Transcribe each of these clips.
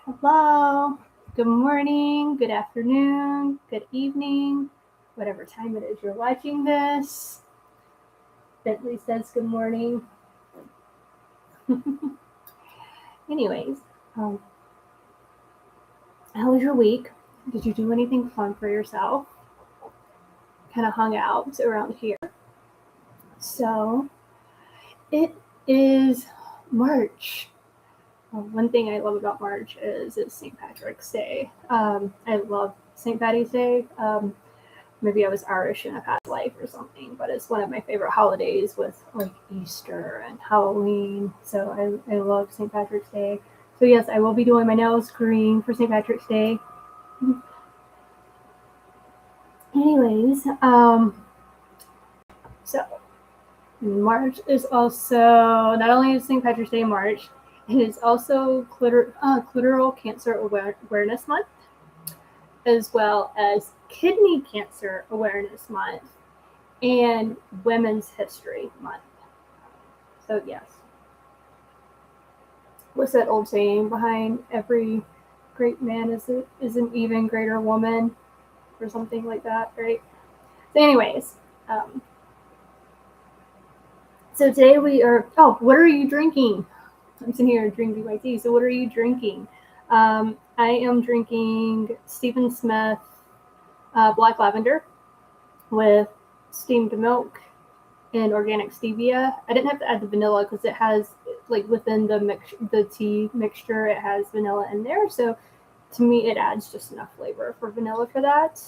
Hello, good morning, good afternoon, good evening, whatever time it is you're watching this. Bentley says good morning. Anyways, um, how was your week? Did you do anything fun for yourself? Kind of hung out around here. So, it is March. One thing I love about March is it's St. Patrick's Day. I love St. Patty's Day. Maybe I was Irish in a past life or something, but it's one of my favorite holidays with like Easter and Halloween. So I love St. Patrick's Day. So yes, I will be doing my nails green for St. Patrick's Day. Anyways, so March is also not only is St. Patrick's Day in March, it is also clitoral cancer awareness month, as well as kidney cancer awareness month and Women's History Month. So yes. What's that old saying? Behind every great man is an even greater woman, or something like that, right? So, anyways, so today we are. Oh, what are you drinking? I'm sitting here drinking my tea. So, what are you drinking? I am drinking Stephen Smith Black Lavender with steamed milk and organic stevia. I didn't have to add the vanilla because it has like within the tea mixture, it has vanilla in there. So to me, it adds just enough flavor for vanilla for that.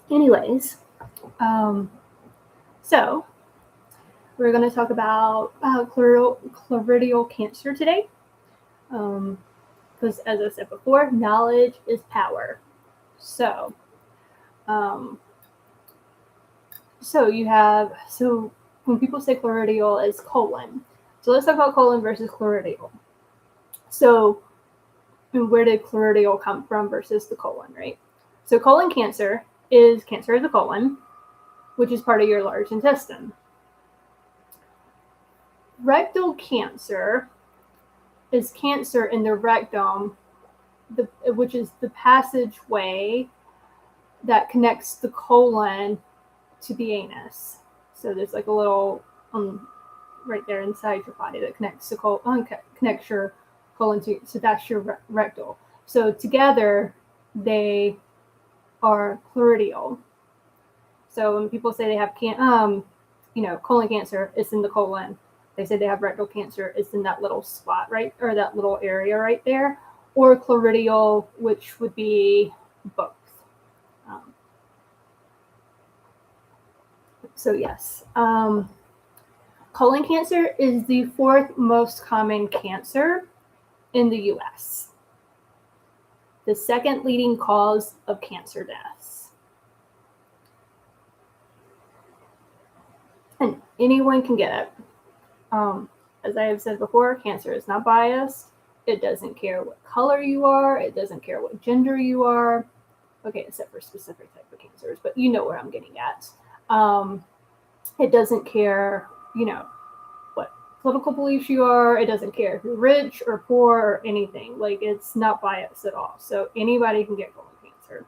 Anyways, so we're going to talk about colorectal cancer today. Because as I said before, knowledge is power. So when people say colorectal, it's colon. So let's talk about colon versus colorectal. So where did colorectal come from versus the colon, right? So colon cancer is cancer of the colon, which is part of your large intestine. Rectal cancer is cancer in the rectum, which is the passageway that connects the colon to the anus. So there's like a little right there inside your body that connects the connects your colon to. So that's your rectal. So together they are colorectal. So when people say they have colon cancer, it's in the colon. They say they have rectal cancer, it's in that little spot, right, or that little area right there, or colorectal, which would be both. So yes, colon cancer is the fourth most common cancer in the U.S. The second leading cause of cancer deaths. And anyone can get it. As I have said before, cancer is not biased. It doesn't care what color you are. It doesn't care what gender you are. Okay, except for specific type of cancers, but you know where I'm getting at. It doesn't care, what political beliefs you are. It doesn't care if you're rich or poor or anything. Like, it's not biased at all. So anybody can get colon cancer.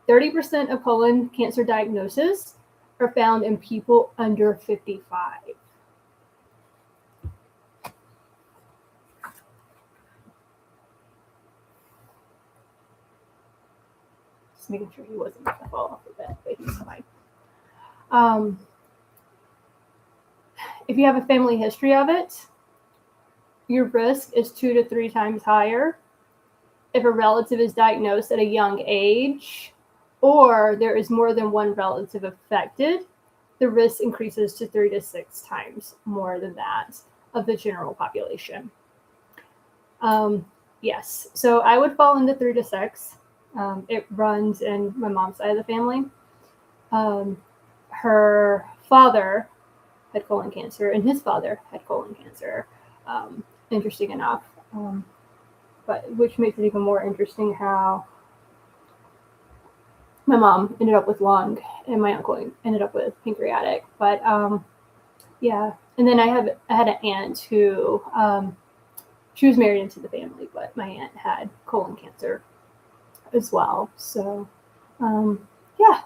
30% of colon cancer diagnoses are found in people under 55. Just making sure he wasn't going to fall off the bed, but he's fine. If you have a family history of it, your risk is 2 to 3 times higher. If a relative is diagnosed at a young age, or there is more than one relative affected, the risk increases to 3 to 6 times more than that of the general population. Yes, so I would fall into 3 to 6. It runs in my mom's side of the family. Her father had colon cancer, and his father had colon cancer. Interesting enough, but which makes it even more interesting how my mom ended up with lung and my uncle ended up with pancreatic. But yeah, And then I had an aunt who, she was married into the family, but my aunt had colon cancer as well. So, yeah.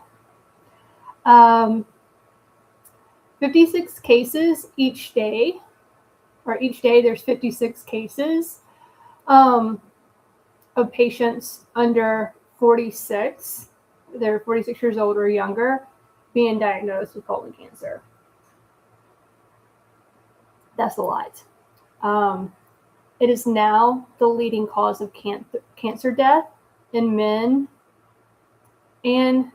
56 cases each day, or each day there's 56 cases of patients under 46, they're 46 years old or younger, being diagnosed with colon cancer. That's a lot. It is now the leading cause of cancer death in men, and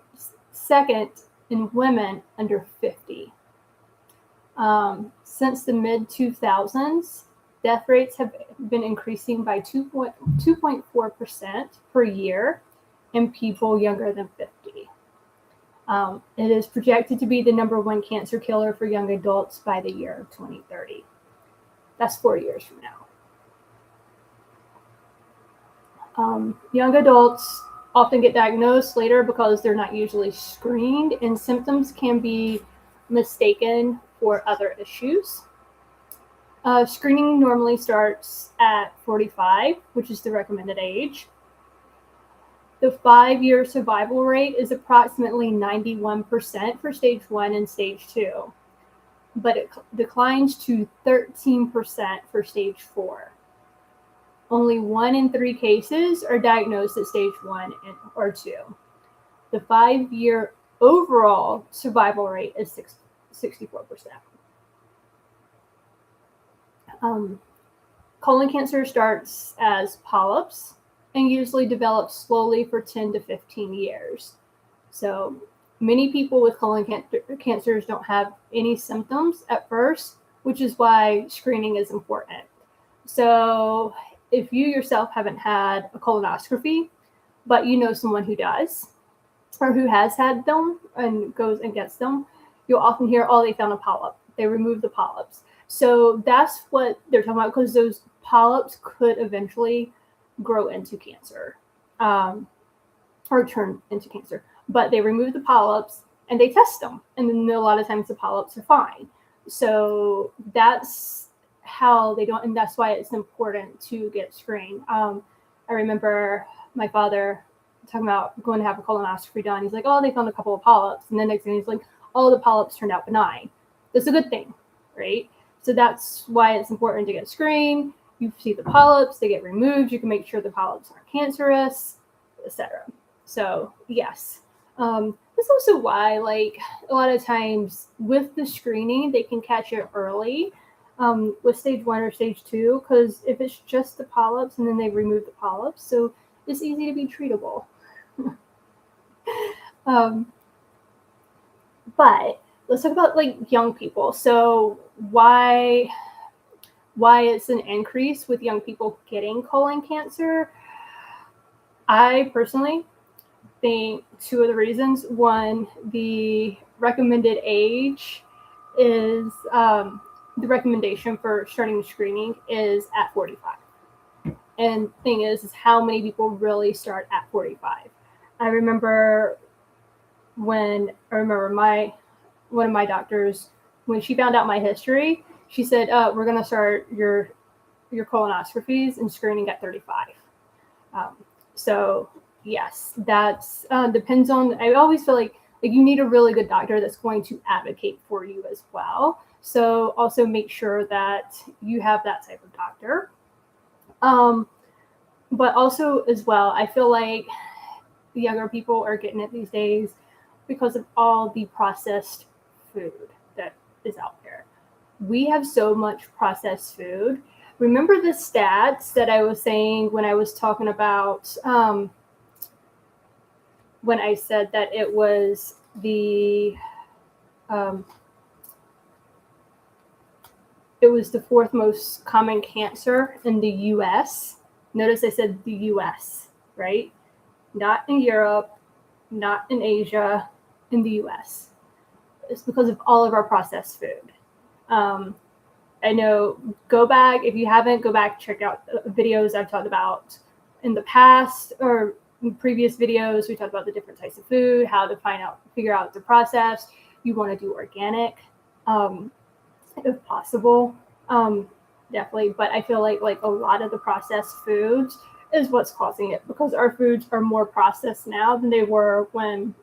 second in women under 50. Since the mid-2000s, death rates have been increasing by 2.4% per year in people younger than 50. It is projected to be the #1 cancer killer for young adults by the year of 2030. That's 4 years from now. Young adults often get diagnosed later because they're not usually screened, and symptoms can be mistaken for other issues. Screening normally starts at 45, which is the recommended age. The 5-year survival rate is approximately 91% for stage 1 and stage 2, but it declines to 13% for stage 4. Only 1 in 3 cases are diagnosed at stage 1 or 2. The 5-year overall survival rate is 64%. Colon cancer starts as polyps and usually develops slowly for 10 to 15 years. So many people with colon cancers don't have any symptoms at first, which is why screening is important. So if you yourself haven't had a colonoscopy, but you know someone who does, or who has had them and goes and gets them, you'll often hear, oh, they found a polyp. They removed the polyps. So that's what they're talking about, because those polyps could eventually grow into cancer, or turn into cancer. But they remove the polyps and they test them. And then a lot of times the polyps are fine. So that's how they don't, and that's why it's important to get screened. I remember my father talking about going to have a colonoscopy done. He's like, oh, they found a couple of polyps. And the next thing he's like, oh, the polyps turned out benign. That's a good thing, right? So that's why it's important to get screened. You see the polyps, they get removed. You can make sure the polyps aren't cancerous, etc. So yes, that's also why, like, a lot of times with the screening, they can catch it early with stage 1 or stage 2, because if it's just the polyps and then they remove the polyps, so it's easy to be treatable. But let's talk about like young people. So why it's an increase with young people getting colon cancer? I personally think 2 of the reasons. One, the recommended age is the recommendation for starting screening is at 45. And the thing is how many people really start at 45. I remember one of my doctors, when she found out my history, she said, we're going to start your colonoscopies and screening at 35. So yes, that's depends on, I always feel like you need a really good doctor that's going to advocate for you as well. So also make sure that you have that type of doctor. But also as well, I feel like the younger people are getting it these days because of all the processed food that is out there. We have so much processed food. Remember the stats that I was saying when I was talking about, when I said that it was the 4th most common cancer in the U.S. Notice I said the U.S., right? Not in Europe, not in Asia, in the U.S. It's because of all of our processed food. I know, if you haven't, go back, check out videos I've talked about in the past, or in previous videos. We talked about the different types of food, how to figure out the process. You want to do organic. if possible. Definitely. But I feel like a lot of the processed foods is what's causing it, because our foods are more processed now than they were when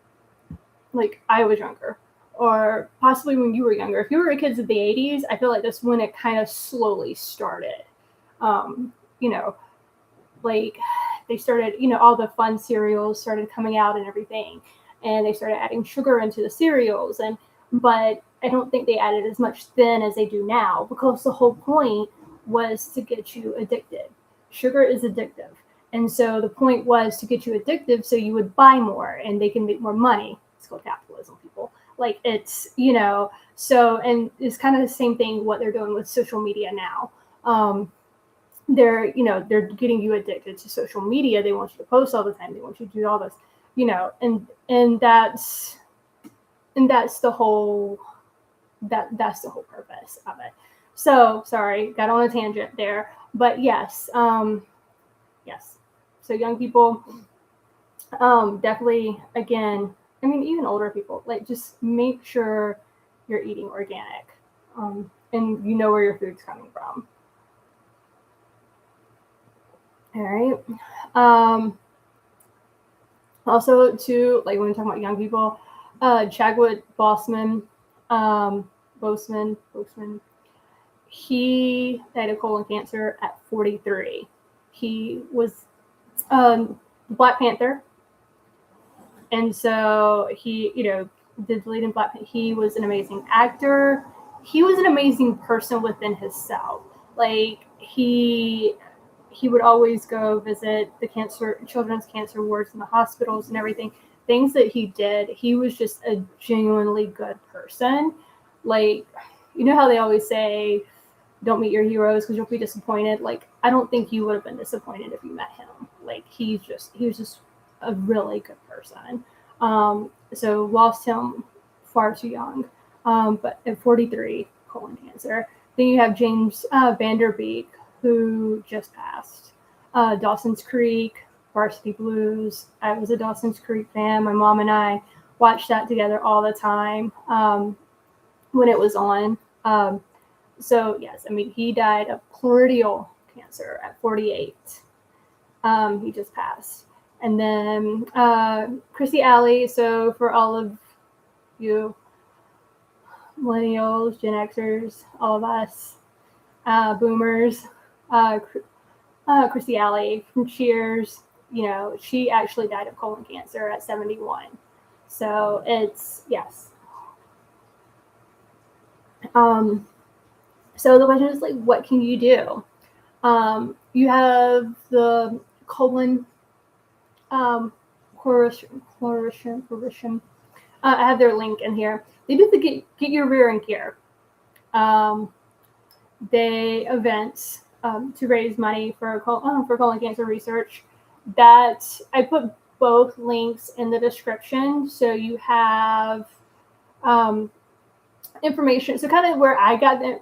like I was younger, or possibly when you were younger. If you were kids of the 80s, I feel like that's when it kind of slowly started. You know, like they started, all the fun cereals started coming out and everything, and they started adding sugar into the cereals. But I don't think they added as much then as they do now, because the whole point was to get you addicted. Sugar is addictive. And so the point was to get you addictive so you would buy more and they can make more money. It's called capitalism, people. Like so, and it's kind of the same thing what they're doing with social media now. They're getting you addicted to social media. They want you to post all the time. They want you to do all this, and that's the whole that's the whole purpose of it. So sorry, got on a tangent there, but yes. So young people, definitely, again, I mean, even older people, like, just make sure you're eating organic, and you know where your food's coming from. All right. Also, too, like when we talk about young people, Chadwick Boseman, he died of colon cancer at 43. He was Black Panther, and so he, did the lead in Black Panther. He was an amazing actor. He was an amazing person within himself. Like he would always go visit the children's cancer wards in the hospitals and everything. Things that he did, he was just a genuinely good person. Like, you know how they always say, don't meet your heroes because you'll be disappointed. Like, I don't think you would have been disappointed if you met him. Like, he was just a really good person. So lost him far too young. But at 43, colon cancer. Then you have James Vanderbeek, who just passed. Dawson's Creek, Varsity Blues. I was a Dawson's Creek fan. My mom and I watched that together all the time when it was on. So yes, I mean, he died of choroidal cancer at 48. He just passed. And then Chrissy Alley. So for all of you millennials, Gen Xers, all of us, boomers, Chrissy Alley from Cheers, she actually died of colon cancer at 71. So it's, yes. So the question is, like, what can you do? You have the colon coalition. I have their link in here. They do the get your rear in gear. They events to raise money for colon cancer research. That I put both links in the description, so you have information. So kind of where I got the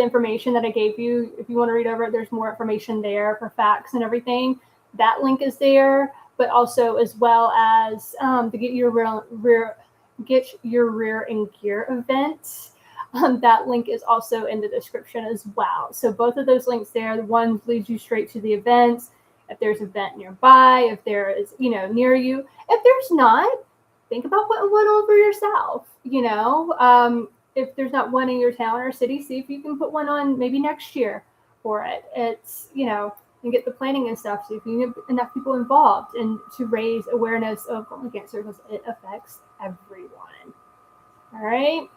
information that I gave you. If you want to read over it, there's more information there for facts and everything. That link is there, but also as well as the get your rear in gear event. That link is also in the description as well. So both of those links there, the one leads you straight to the events. If there's an event nearby, if there is, near you. If there's not, think about putting one over yourself. If there's not one in your town or city, see if you can put one on maybe next year for it. It's, and get the planning and stuff. So if you get enough people involved and to raise awareness of colon cancer, because it affects everyone. All right.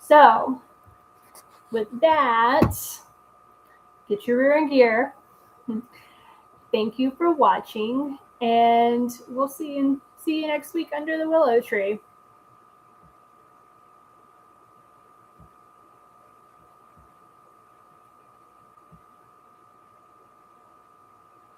So with that, get your rear in gear. Thank you for watching, and we'll see you next week under the willow tree.